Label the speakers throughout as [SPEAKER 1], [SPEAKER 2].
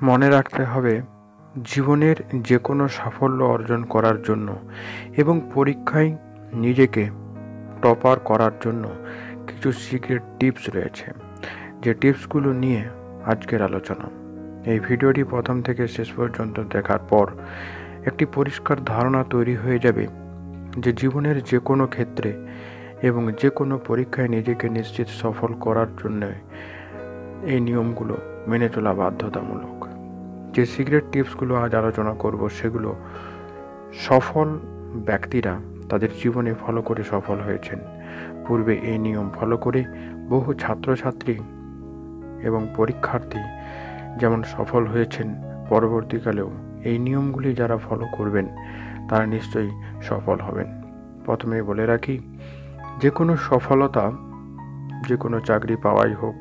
[SPEAKER 1] মনে রাখতে হবে, জীবনের যে কোনো সাফল্য অর্জন করার জন্য এবং পরীক্ষায় নিজেকে টপার করার জন্য কিছু সিক্রেট টিপস রয়েছে, যে টিপসগুলো নিয়ে আজকের আলোচনা। এই ভিডিওটি প্রথম থেকে শেষ পর্যন্ত দেখার পর একটি পরিষ্কার ধারণা তৈরি হয়ে যাবে যে জীবনের যে কোনো ক্ষেত্রে এবং যে কোনো পরীক্ষায় নিজেকে নিশ্চিত সফল করার জন্য এই নিয়মগুলো মেনে চলা বাধ্যতামূলক। যে সিক্রেট টিপসগুলো আজ আলোচনা করব সেগুলো সফল ব্যক্তিরা তাদের জীবনে ফলো করে সফল হয়েছেন। পূর্বে এই নিয়ম ফলো করে বহু ছাত্রছাত্রী এবং পরীক্ষার্থী যেমন সফল হয়েছেন, পরবর্তীকালেও এই নিয়মগুলি যারা ফলো করবেন তারা নিশ্চয়ই সফল হবেন। প্রথমে বলে রাখি, যে কোনো সফলতা, যে কোনো চাকরি পাওয়াই হোক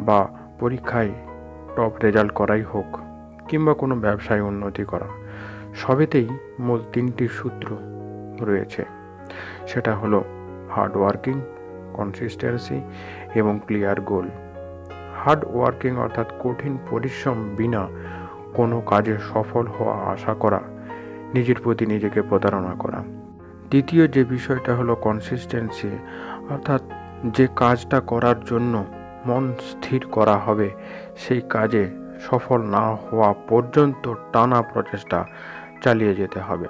[SPEAKER 1] বা পরীক্ষায় টপ রেজাল্ট করাই হোক কিংবা কোনো ব্যবসায় উন্নতি করা, সবেতেই মূল তিনটি সূত্র রয়েছে। সেটা হলো হার্ড ওয়ার্কিং, কনসিস্টেন্সি এবং ক্লিয়ার গোল। হার্ড ওয়ার্কিং অর্থাৎ কঠিন পরিশ্রম বিনা কোনো কাজে সফল হওয়া আশা করা, নিজের প্রতি নিজেকে প্রতারণা করা। দ্বিতীয় যে বিষয়টা হলো কনসিস্টেন্সি, অর্থাৎ যে কাজটা করার জন্য মন স্থির করা হবে সেই কাজে সফল না হওয়া পর্যন্ত টানা প্রচেষ্টা চালিয়ে যেতে হবে।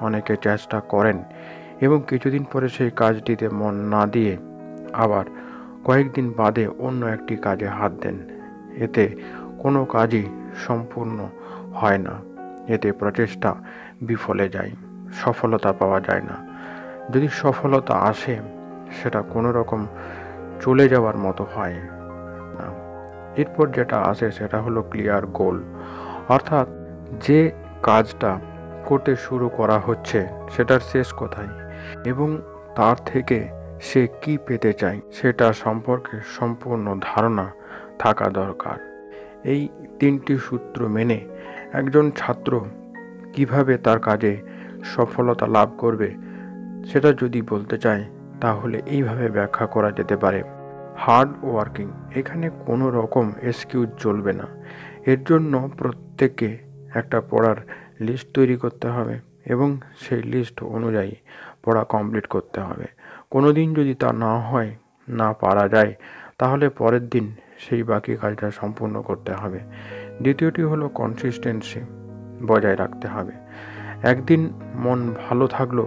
[SPEAKER 1] অনেকে চেষ্টা করেন এবং কিছুদিন পরে সেই কাজটিতে মন না দিয়ে আবার কয়েকদিন বাদে অন্য একটি কাজে হাত দেন। এতে কোনো কাজই সম্পূর্ণ হয় না, এতে প্রচেষ্টা বিফলে যায়, সফলতা পাওয়া যায় না। যদি সফলতা আসে সেটা কোনো রকম চলে যাওয়ার মতো হয় না। এরপর যেটা আসে সেটা হলো ক্লিয়ার গোল, অর্থাৎ যে কাজটা করতে শুরু করা হচ্ছে সেটার শেষ কোথায় এবং তার থেকে সে কি পেতে চায় সেটা সম্পর্কে সম্পূর্ণ ধারণা থাকা দরকার। এই তিনটি সূত্র মেনে একজন ছাত্র কিভাবে তার কাজে সফলতা লাভ করবে সেটা যদি বলতে চায় তাহলে এইভাবে ব্যাখ্যা করা যেতে পারে। হার্ড ওয়ার্কিং, এখানে কোনো রকম এক্সকিউজ চলবে না। এর জন্য প্রত্যেককে একটা পড়ার লিস্ট তৈরি করতে হবে এবং সেই লিস্ট অনুযায়ী পড়া কমপ্লিট করতে হবে। কোনো দিন যদি তা না হয়, না পারা যায়, তাহলে পরের দিন সেই বাকি কাজটা সম্পূর্ণ করতে হবে। দ্বিতীয়টি হলো কনসিস্টেন্সি, বজায় রাখতে হবে। একদিন মন ভালো থাকলো,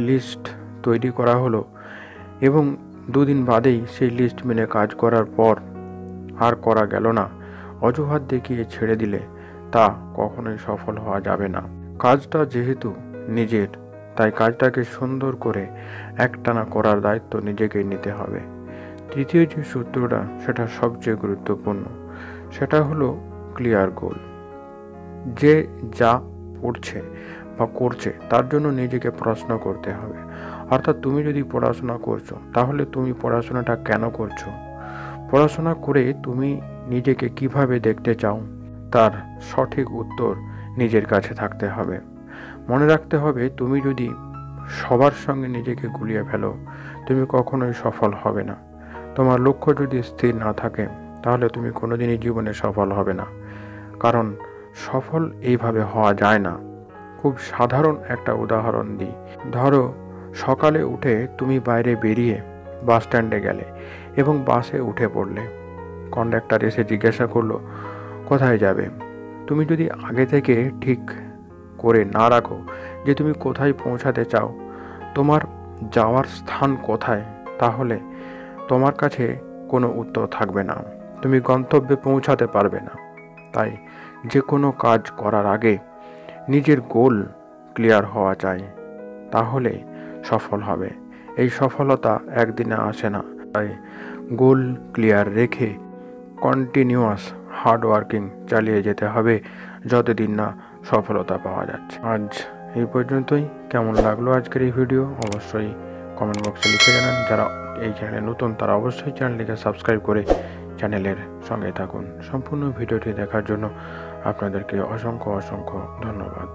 [SPEAKER 1] লিস্ট তৈরি করা হলো এবং দুদিন বাদেই সেই লিস্ট মেনে কাজ করার পর আর করা গেল না, অজুহাত দেখিয়ে ছেড়ে দিলে তা কখনোই সফল হওয়া যাবে না। কাজটা যেহেতু নিজের, তাই কাজটাকে সুন্দর করে একটানা করার দায়িত্ব নিজেকেই নিতে হবে। তৃতীয় যে সূত্রটা সেটা সবচেয়ে গুরুত্বপূর্ণ, সেটা হলো ক্লিয়ার গোল। যে যা পড়ছে বা করছে তার জন্য নিজেকে প্রশ্ন করতে হবে। অর্থাৎ তুমি যদি পড়াশোনা করছো তাহলে তুমি পড়াশোনাটা কেন করছো? পড়াশোনা করে তুমি নিজেকে কিভাবে দেখতে চাও তার সঠিক উত্তর নিজের কাছে থাকতে হবে। মনে রাখতে হবে, তুমি যদি সবার সঙ্গে নিজেকে গুলিয়ে ফেলো তুমি কখনোই সফল হবে না। তোমার লক্ষ্য যদি স্থির না থাকে তাহলে তুমি কোনোদিনই জীবনে সফল হবে না। কারণ সফল এইভাবে হওয়া যায় না। খুব সাধারণ একটা উদাহরণ দিই। ধরো সকালে উঠে তুমি বাইরে বেরিয়ে বাস স্ট্যান্ডে গেলে এবং বাসে উঠে পড়লে। কন্ডাক্টর এসে জিজ্ঞাসা করলো কোথায় যাবে। তুমি যদি আগে থেকে ঠিক করে না রাখো যে তুমি কোথায় পৌঁছাতে চাও, তোমার যাওয়ার স্থান কোথায়, তাহলে তোমার কাছে কোনো উত্তর থাকবে না, তুমি গন্তব্যে পৌঁছাতে পারবে না। তাই যে কোনো কাজ করার আগে নিজের গোল ক্লিয়ার হওয়া চাই, তাহলে সফল হবে। এই সফলতা একদিনে আসে না, তাই গোল ক্লিয়ার রেখে কন্টিনিউয়াস হার্ড ওয়ার্কিং চালিয়ে যেতে হবে যতদিন না সফলতা পাওয়া যাচ্ছে। আজ এই পর্যন্তই। কেমন লাগলো আজকের এই ভিডিও অবশ্যই কমেন্ট বক্সে লিখে জানান। যারা এই চ্যানেলে নতুন তারা অবশ্যই চ্যানেলটিকে সাবস্ক্রাইব করে চ্যানেলের সঙ্গে থাকুন। সম্পূর্ণ ভিডিওটি দেখার জন্য আপনাদেরকে অসংখ্য ধন্যবাদ।